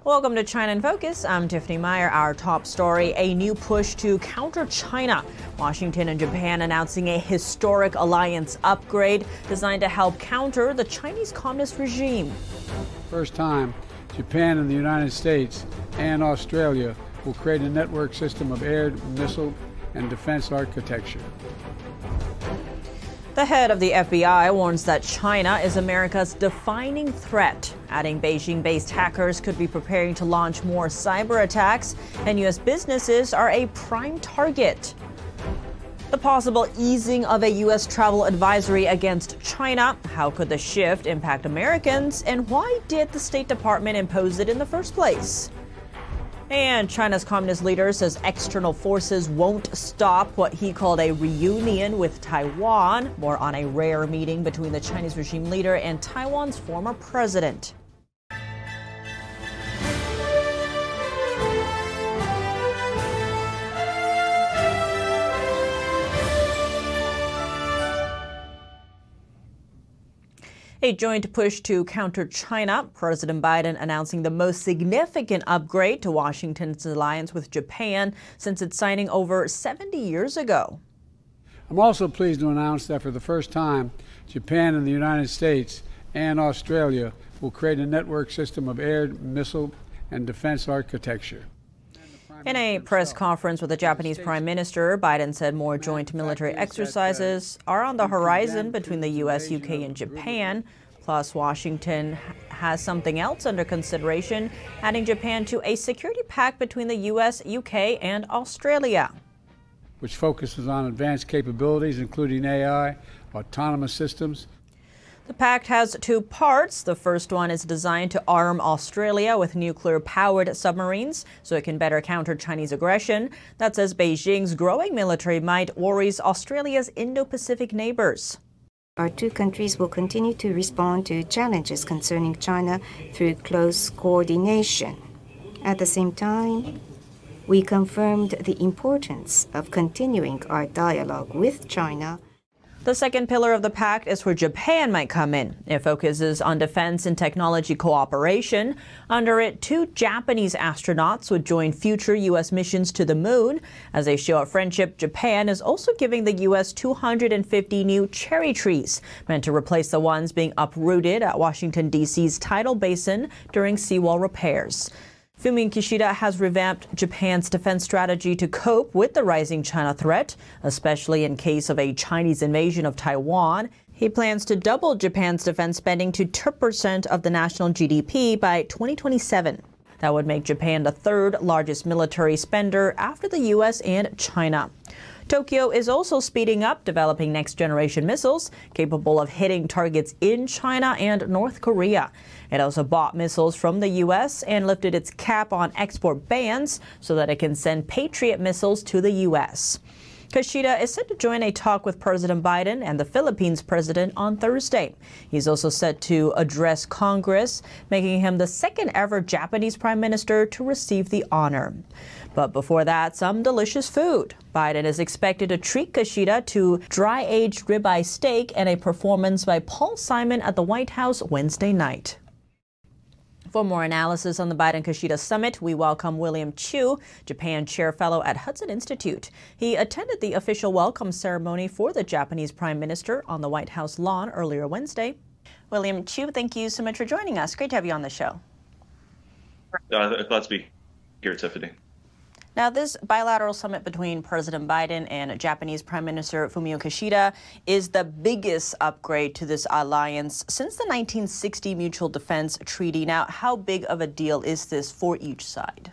Welcome to China in Focus. I'm Tiffany Meyer. Our top story, a new push to counter China. Washington and Japan announcing a historic alliance upgrade designed to help counter the Chinese Communist regime. First time, Japan and the United States and Australia will create a network system of air, missile, and defense architecture. The head of the FBI warns that China is America's defining threat, adding Beijing-based hackers could be preparing to launch more cyber attacks, and U.S. businesses are a prime target. The possible easing of a U.S. travel advisory against China. How could the shift impact Americans, and why did the State Department impose it in the first place? And China's communist leader says external forces won't stop what he called a reunion with Taiwan. More on a rare meeting between the Chinese regime leader and Taiwan's former president. A joint push to counter China. President Biden announcing the most significant upgrade to Washington's alliance with Japan since its signing over 70 years ago. I'm also pleased to announce that for the first time, Japan and the United States and Australia will create a network system of air, missile, and defense architecture. In a press conference with the Japanese Prime Minister, Biden said more joint military exercises are on the horizon between the U.S., UK, and Japan. Plus, Washington has something else under consideration, adding Japan to a security pact between the U.S., UK, and Australia, which focuses on advanced capabilities, including AI, autonomous systems. The pact has two parts. The first one is designed to arm Australia with nuclear-powered submarines so it can better counter Chinese aggression. That says Beijing's growing military might worries Australia's Indo-Pacific neighbors. Our two countries will continue to respond to challenges concerning China through close coordination. At the same time, we confirmed the importance of continuing our dialogue with China. The second pillar of the pact is where Japan might come in. It focuses on defense and technology cooperation. Under it, 2 Japanese astronauts would join future U.S. missions to the moon. As a show of friendship, Japan is also giving the U.S. 250 new cherry trees, meant to replace the ones being uprooted at Washington, D.C.'s tidal basin during seawall repairs. Fumio Kishida has revamped Japan's defense strategy to cope with the rising China threat, especially in case of a Chinese invasion of Taiwan. He plans to double Japan's defense spending to 2% of the national GDP by 2027. That would make Japan the 3rd largest military spender after the U.S. and China. Tokyo is also speeding up developing next-generation missiles capable of hitting targets in China and North Korea. It also bought missiles from the U.S. and lifted its cap on export bans so that it can send Patriot missiles to the U.S. Kishida is set to join a talk with President Biden and the Philippines president on Thursday. He's also set to address Congress, making him the 2nd ever Japanese prime minister to receive the honor. But before that, some delicious food. Biden is expected to treat Kishida to dry-aged ribeye steak and a performance by Paul Simon at the White House Wednesday night. For more analysis on the Biden-Kishida summit, we welcome William Chu, Japan Chair Fellow at Hudson Institute. He attended the official welcome ceremony for the Japanese Prime Minister on the White House lawn earlier Wednesday. William Chu, thank you so much for joining us. Great to have you on the show. Glad to be here, Tiffany. Now, this bilateral summit between President Biden and Japanese Prime Minister Fumio Kishida is the biggest upgrade to this alliance since the 1960 Mutual Defense Treaty. Now, how big of a deal is this for each side?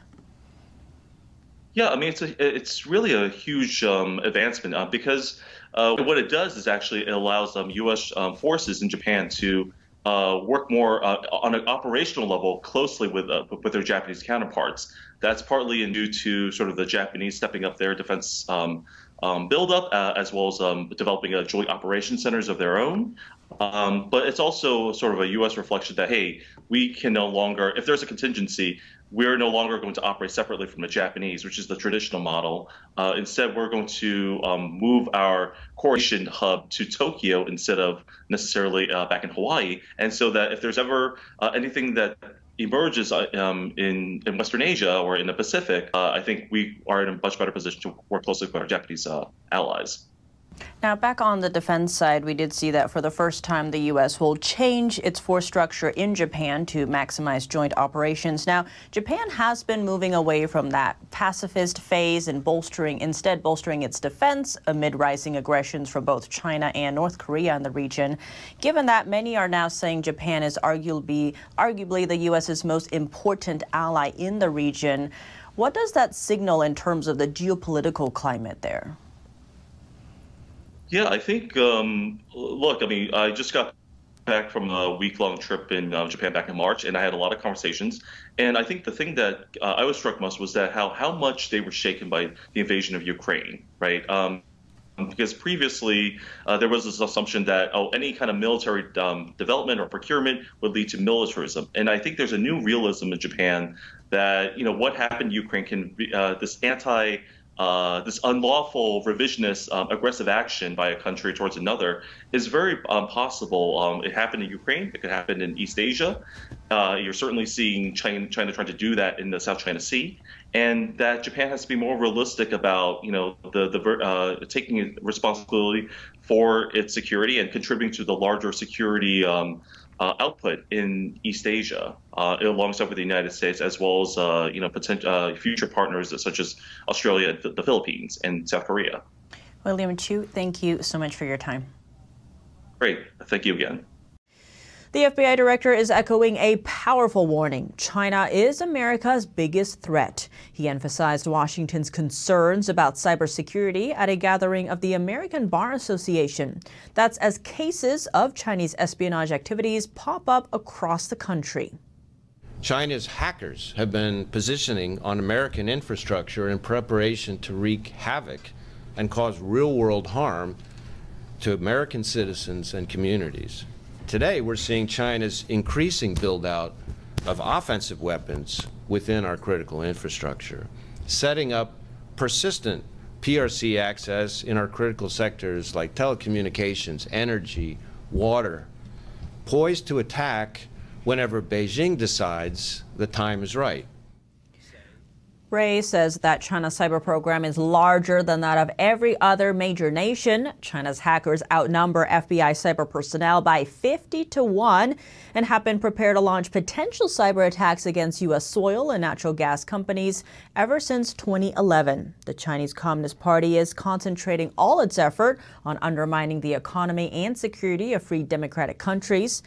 Yeah, I mean, it's really a huge advancement because what it does is actually it allows U.S. Forces in Japan to work more on an operational level closely with their Japanese counterparts. That's partly due to sort of the Japanese stepping up their defense buildup, as well as developing joint operation centers of their own. But it's also sort of a U.S. reflection that, hey, we can no longer, if there's a contingency, we're no longer going to operate separately from the Japanese, which is the traditional model. Instead, we're going to move our coordination hub to Tokyo instead of necessarily back in Hawaii. And so that if there's ever anything that emerges in Western Asia or in the Pacific, I think we are in a much better position to work closely with our Japanese allies. Now, back on the defense side, we did see that for the first time, the U.S. will change its force structure in Japan to maximize joint operations. Now, Japan has been moving away from that pacifist phase and instead bolstering its defense amid rising aggressions from both China and North Korea in the region. Given that, many are now saying Japan is arguably the U.S.'s most important ally in the region. What does that signal in terms of the geopolitical climate there? Yeah, I think, look, I mean, I just got back from a week-long trip in Japan back in March, and I had a lot of conversations. And I think the thing that I was struck most was that how much they were shaken by the invasion of Ukraine, right? Because previously there was this assumption that, any kind of military development or procurement would lead to militarism. And I think there's a new realism in Japan that, what happened in Ukraine can be this unlawful, revisionist, aggressive action by a country towards another is very possible. It happened in Ukraine. It could happen in East Asia. You're certainly seeing China trying to do that in the South China Sea, and that Japan has to be more realistic about, taking responsibility for its security and contributing to the larger security output in East Asia, alongside with the United States, as well as potential future partners such as Australia, the Philippines, and South Korea. William Chu, thank you so much for your time. Great. Thank you again. The FBI director is echoing a powerful warning. China is America's biggest threat. He emphasized Washington's concerns about cybersecurity at a gathering of the American Bar Association. That's as cases of Chinese espionage activities pop up across the country. China's hackers have been positioning on American infrastructure in preparation to wreak havoc and cause real-world harm to American citizens and communities. Today, we're seeing China's increasing build-out of offensive weapons within our critical infrastructure, setting up persistent PRC access in our critical sectors like telecommunications, energy, water, poised to attack whenever Beijing decides the time is right. Ray says that China's cyber program is larger than that of every other major nation. China's hackers outnumber FBI cyber personnel by 50-1 and have been prepared to launch potential cyber attacks against U.S. oil and natural gas companies ever since 2011. The Chinese Communist Party is concentrating all its effort on undermining the economy and security of free democratic countries.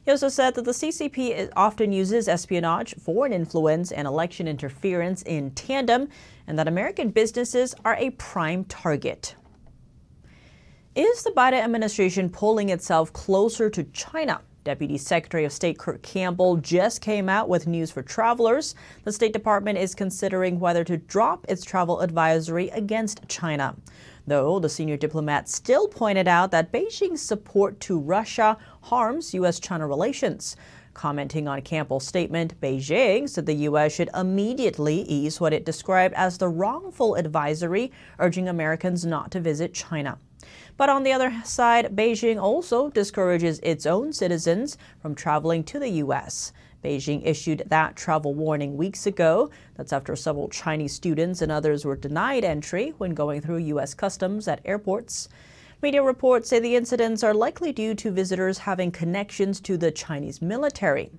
He also said that the CCP often uses espionage, foreign influence, and election interference in tandem, and that American businesses are a prime target. Is the Biden administration pulling itself closer to China? Deputy Secretary of State Kurt Campbell just came out with news for travelers. The State Department is considering whether to drop its travel advisory against China. Though the senior diplomat still pointed out that Beijing's support to Russia harms U.S.-China relations. Commenting on Campbell's statement, Beijing said the U.S. should immediately ease what it described as the wrongful advisory, urging Americans not to visit China. But on the other side, Beijing also discourages its own citizens from traveling to the U.S. Beijing issued that travel warning weeks ago. That's after several Chinese students and others were denied entry when going through U.S. customs at airports. Media reports say the incidents are likely due to visitors having connections to the Chinese military.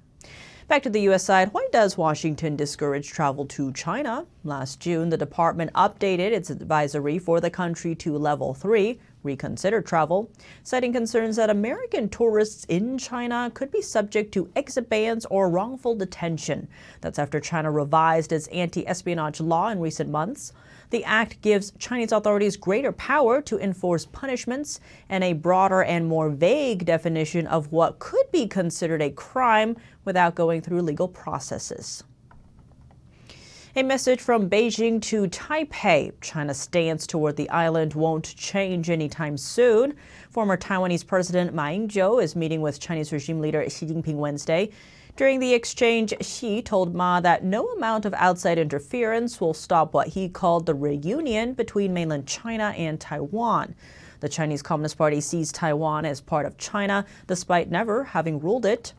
Back to the U.S. side, why does Washington discourage travel to China? Last June, the department updated its advisory for the country to level 3, reconsider travel, citing concerns that American tourists in China could be subject to exit bans or wrongful detention. That's after China revised its anti-espionage law in recent months. The act gives Chinese authorities greater power to enforce punishments and a broader and more vague definition of what could be considered a crime without going through legal processes. A message from Beijing to Taipei. China's stance toward the island won't change anytime soon. Former Taiwanese President Ma Ying-jeou is meeting with Chinese regime leader Xi Jinping Wednesday. During the exchange, Xi told Ma that no amount of outside interference will stop what he called the reunion between mainland China and Taiwan. The Chinese Communist Party sees Taiwan as part of China, despite never having ruled it.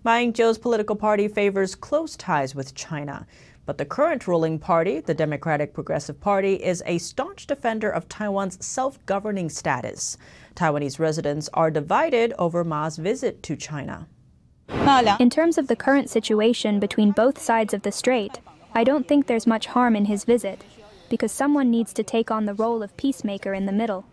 Ma Ying-jeou's political party favors close ties with China. But the current ruling party, the Democratic Progressive Party, is a staunch defender of Taiwan's self-governing status. Taiwanese residents are divided over Ma's visit to China. In terms of the current situation between both sides of the strait, I don't think there's much harm in his visit, because someone needs to take on the role of peacemaker in the middle.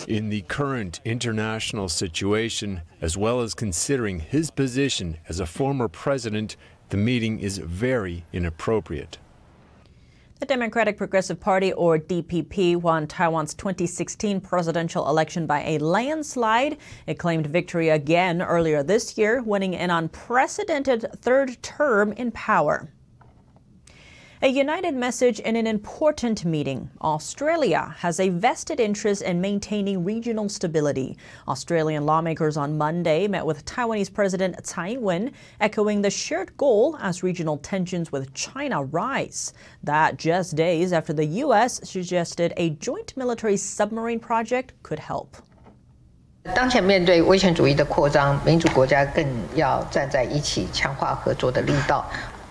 In the current international situation, as well as considering his position as a former president, the meeting is very inappropriate. The Democratic Progressive Party, or DPP, won Taiwan's 2016 presidential election by a landslide. It claimed victory again earlier this year, winning an unprecedented third term in power. A united message in an important meeting. Australia has a vested interest in maintaining regional stability. Australian lawmakers on Monday met with Taiwanese President Tsai Ing-wen, echoing the shared goal as regional tensions with China rise. That just days after the U.S. suggested a joint military submarine project could help. 当前面对威权主义的扩张，民主国家更要站在一起，强化合作的力道。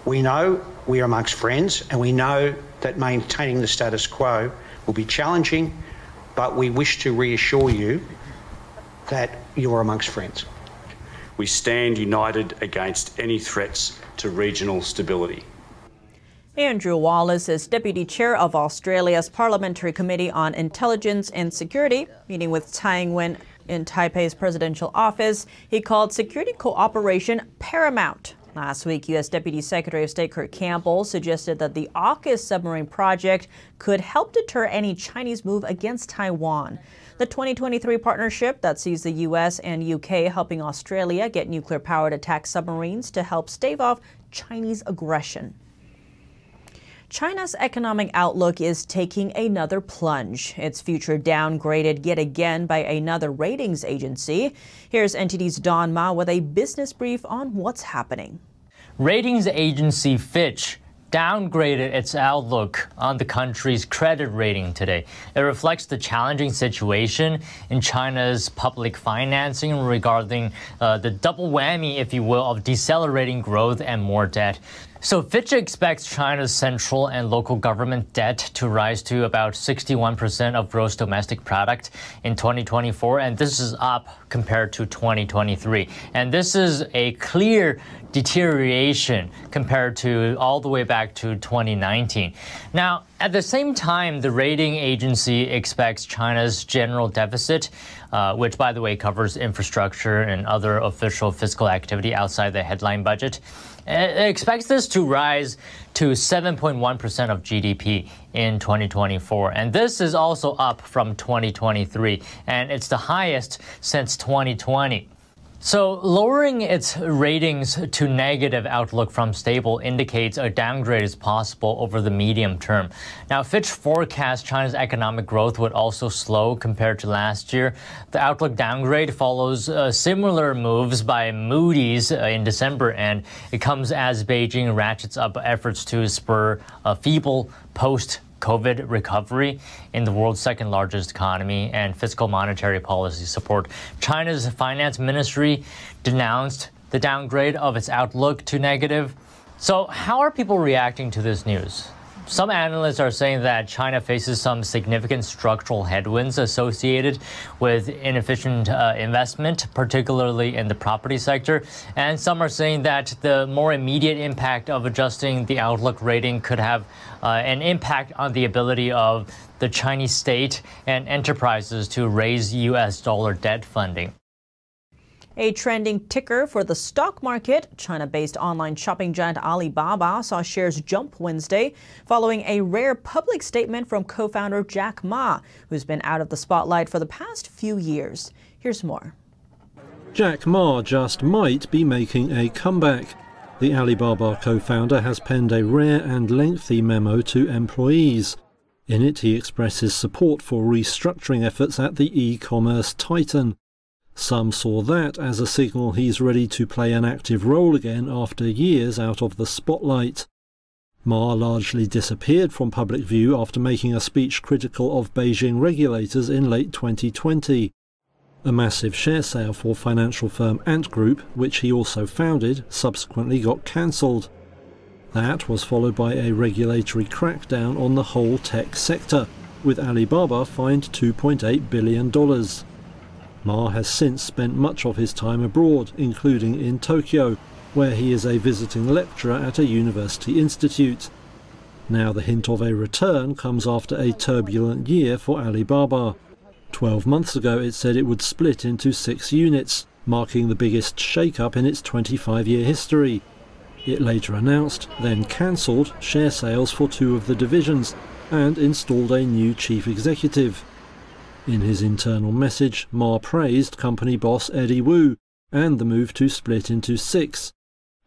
We know we are amongst friends, and we know that maintaining the status quo will be challenging, but we wish to reassure you that you are amongst friends. We stand united against any threats to regional stability. Andrew Wallace is Deputy Chair of Australia's Parliamentary Committee on Intelligence and Security, meeting with Tsai Ing-wen in Taipei's presidential office. He called security cooperation paramount. Last week, U.S. Deputy Secretary of State Kurt Campbell suggested that the AUKUS submarine project could help deter any Chinese move against Taiwan. The 2023 partnership that sees the U.S. and U.K. helping Australia get nuclear-powered attack submarines to help stave off Chinese aggression. China's economic outlook is taking another plunge. Its future downgraded yet again by another ratings agency. Here's NTD's Don Ma with a business brief on what's happening. Ratings agency Fitch downgraded its outlook on the country's credit rating today. It reflects the challenging situation in China's public financing regarding the double whammy, if you will, of decelerating growth and more debt. So Fitch expects China's central and local government debt to rise to about 61% of gross domestic product in 2024, and this is up compared to 2023. And this is a clear deterioration compared to all the way back to 2019. Now, at the same time, the rating agency expects China's general deficit, which, by the way, covers infrastructure and other official fiscal activity outside the headline budget. It expects this to rise to 7.1% of GDP in 2024. And this is also up from 2023, and it's the highest since 2020. So lowering its ratings to negative outlook from stable indicates a downgrade is possible over the medium term. Now, Fitch forecasts China's economic growth would also slow compared to last year. The outlook downgrade follows similar moves by Moody's in December, and it comes as Beijing ratchets up efforts to spur a feeble post-COVID recovery in the world's second largest economy and fiscal monetary policy support. China's finance ministry denounced the downgrade of its outlook to negative. So how are people reacting to this news? Some analysts are saying that China faces some significant structural headwinds associated with inefficient investment, particularly in the property sector. And some are saying that the more immediate impact of adjusting the outlook rating could have an impact on the ability of the Chinese state and enterprises to raise U.S. dollar debt funding. A trending ticker for the stock market, China-based online shopping giant Alibaba saw shares jump Wednesday following a rare public statement from co-founder Jack Ma, who's been out of the spotlight for the past few years. Here's more. Jack Ma just might be making a comeback. The Alibaba co-founder has penned a rare and lengthy memo to employees. In it, he expresses support for restructuring efforts at the e-commerce titan. Some saw that as a signal he's ready to play an active role again after years out of the spotlight. Ma largely disappeared from public view after making a speech critical of Beijing regulators in late 2020. A massive share sale for financial firm Ant Group, which he also founded, subsequently got cancelled. That was followed by a regulatory crackdown on the whole tech sector, with Alibaba fined $2.8 billion. Ma has since spent much of his time abroad, including in Tokyo, where he is a visiting lecturer at a university institute. Now the hint of a return comes after a turbulent year for Alibaba. 12 months ago it said it would split into 6 units, marking the biggest shake-up in its 25-year history. It later announced, then cancelled, share sales for 2 of the divisions and installed a new chief executive. In his internal message, Ma praised company boss Eddie Wu and the move to split into 6.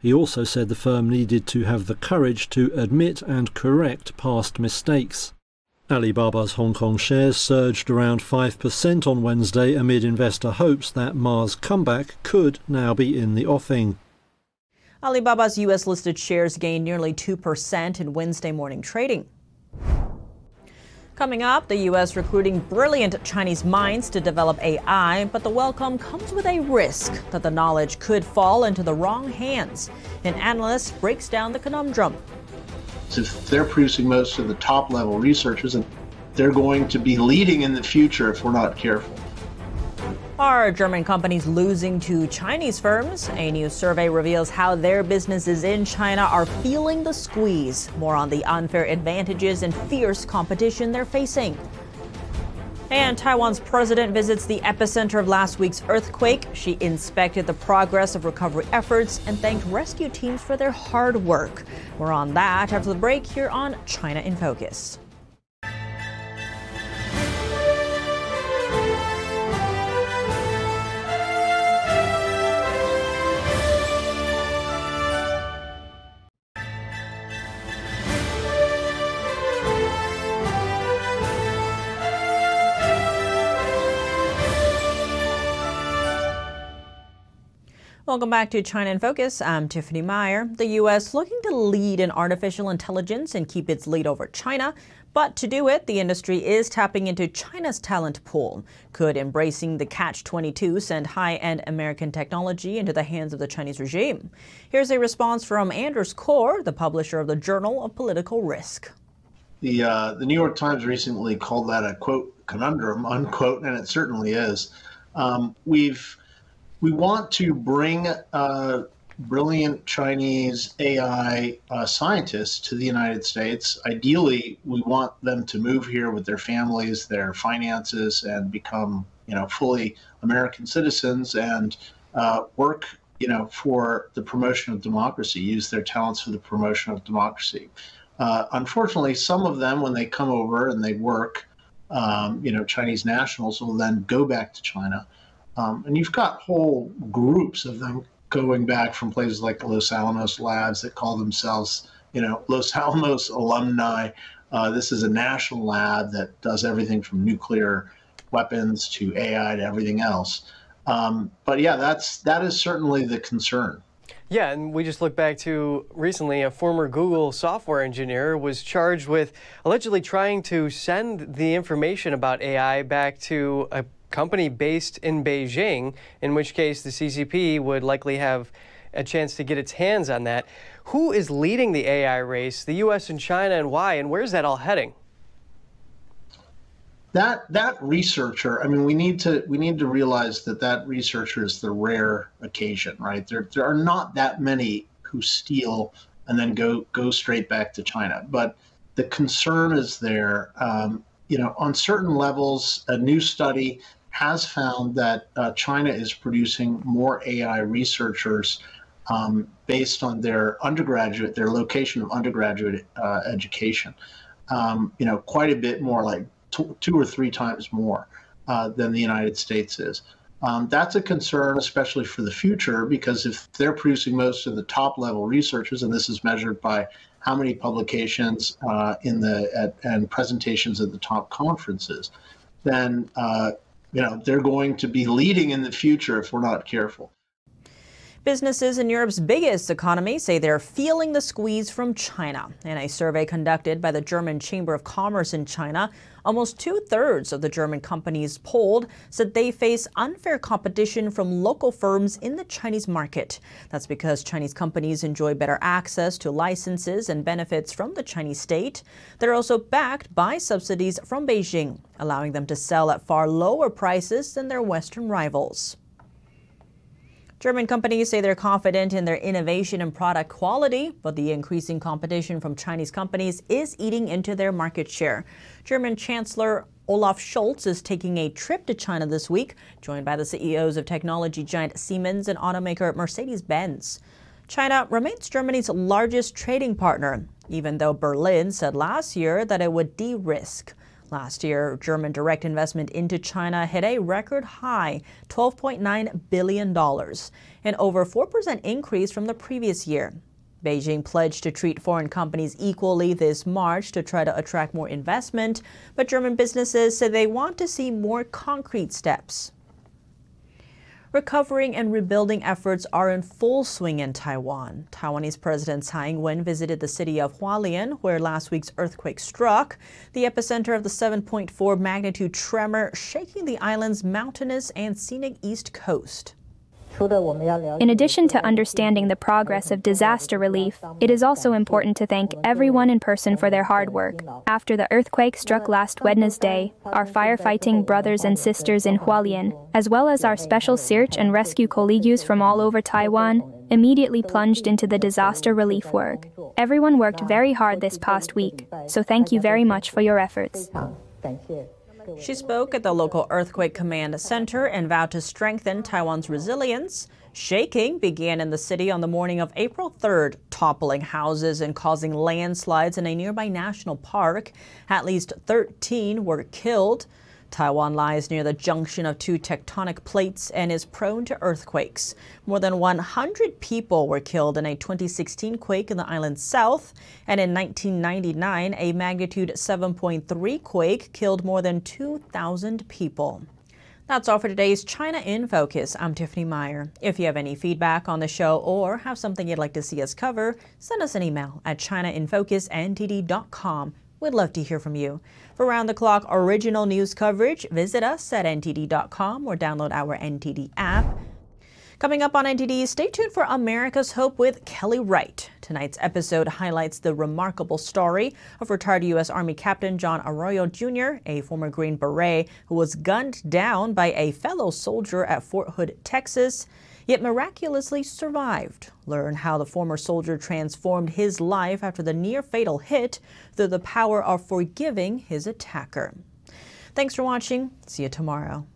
He also said the firm needed to have the courage to admit and correct past mistakes. Alibaba's Hong Kong shares surged around 5% on Wednesday amid investor hopes that Ma's comeback could now be in the offing. Alibaba's U.S.-listed shares gained nearly 2% in Wednesday morning trading. Coming up, the U.S. recruiting brilliant Chinese minds to develop AI, but the welcome comes with a risk that the knowledge could fall into the wrong hands. An analyst breaks down the conundrum. If they're producing most of the top-level researchers, and they're going to be leading in the future if we're not careful. Are German companies losing to Chinese firms? A new survey reveals how their businesses in China are feeling the squeeze. More on the unfair advantages and fierce competition they're facing. And Taiwan's president visits the epicenter of last week's earthquake. She inspected the progress of recovery efforts and thanked rescue teams for their hard work. More on that after the break here on China in Focus. Welcome back to China in Focus. I'm Tiffany Meyer. The U.S. looking to lead in artificial intelligence and keep its lead over China. But to do it, the industry is tapping into China's talent pool. Could embracing the catch-22 send high-end American technology into the hands of the Chinese regime? Here's a response from Anders Kaur, the publisher of the Journal of Political Risk. The New York Times recently called that a, quote, conundrum, unquote, and it certainly is. We want to bring brilliant Chinese AI scientists to the United States. Ideally, we want them to move here with their families, their finances, and become, fully American citizens and work, for the promotion of democracy, use their talents for the promotion of democracy. Unfortunately, some of them, when they come over and they work, Chinese nationals will then go back to China. And you've got whole groups of them going back from places like the Los Alamos labs that call themselves, Los Alamos alumni. This is a national lab that does everything from nuclear weapons to AI to everything else. But yeah, that is certainly the concern. Yeah, and we just looked back to recently a former Google software engineer was charged with allegedly trying to send the information about AI back to a company based in Beijing, in which case the CCP would likely have a chance to get its hands on that. Who is leading the AI race, the U.S. and China, and why, and where's that all heading? That researcher, I mean, we need to realize that researcher is the rare occasion, right? There are not that many who steal and then go straight back to China, but the concern is there. On certain levels, a new study has found that China is producing more AI researchers based on their location of undergraduate education. Quite a bit more, like 2 or 3 times more than the United States is. That's a concern, especially for the future, because if they're producing most of the top-level researchers, and this is measured by how many publications and presentations at the top conferences, then they're going to be leading in the future if we're not careful. Businesses in Europe's biggest economy say they're feeling the squeeze from China. In a survey conducted by the German Chamber of Commerce in China, almost 2/3 of the German companies polled said they face unfair competition from local firms in the Chinese market. That's because Chinese companies enjoy better access to licenses and benefits from the Chinese state. They're also backed by subsidies from Beijing, allowing them to sell at far lower prices than their Western rivals. German companies say they're confident in their innovation and product quality, but the increasing competition from Chinese companies is eating into their market share. German Chancellor Olaf Scholz is taking a trip to China this week, joined by the CEOs of technology giant Siemens and automaker Mercedes-Benz. China remains Germany's largest trading partner, even though Berlin said last year that it would de-risk. Last year, German direct investment into China hit a record high, $12.9 billion, an over 4% increase from the previous year. Beijing pledged to treat foreign companies equally this March to try to attract more investment, but German businesses say they want to see more concrete steps. Recovering and rebuilding efforts are in full swing in Taiwan. Taiwanese President Tsai Ing-wen visited the city of Hualien, where last week's earthquake struck, the epicenter of the 7.4 magnitude tremor shaking the island's mountainous and scenic east coast. In addition to understanding the progress of disaster relief, it is also important to thank everyone in person for their hard work. After the earthquake struck last Wednesday, our firefighting brothers and sisters in Hualien, as well as our special search and rescue colleagues from all over Taiwan, immediately plunged into the disaster relief work. Everyone worked very hard this past week, so thank you very much for your efforts. She spoke at the local earthquake command center and vowed to strengthen Taiwan's resilience. Shaking began in the city on the morning of April 3rd, toppling houses and causing landslides in a nearby national park. At least 13 were killed. Taiwan lies near the junction of two tectonic plates and is prone to earthquakes. More than 100 people were killed in a 2016 quake in the island's south, and in 1999, a magnitude 7.3 quake killed more than 2,000 people. That's all for today's China in Focus. I'm Tiffany Meyer. If you have any feedback on the show or have something you'd like to see us cover, send us an email at chinainfocus@ntd.com. We'd love to hear from you. For round-the-clock original news coverage, visit us at ntd.com or download our NTD app. Coming up on NTD, stay tuned for America's Hope with Kelly Wright. Tonight's episode highlights the remarkable story of retired U.S. Army Captain John Arroyo Jr., a former Green Beret who was gunned down by a fellow soldier at Fort Hood, Texas, yet miraculously survived. Learn how the former soldier transformed his life after the near-fatal hit through the power of forgiving his attacker. Thanks for watching. See you tomorrow.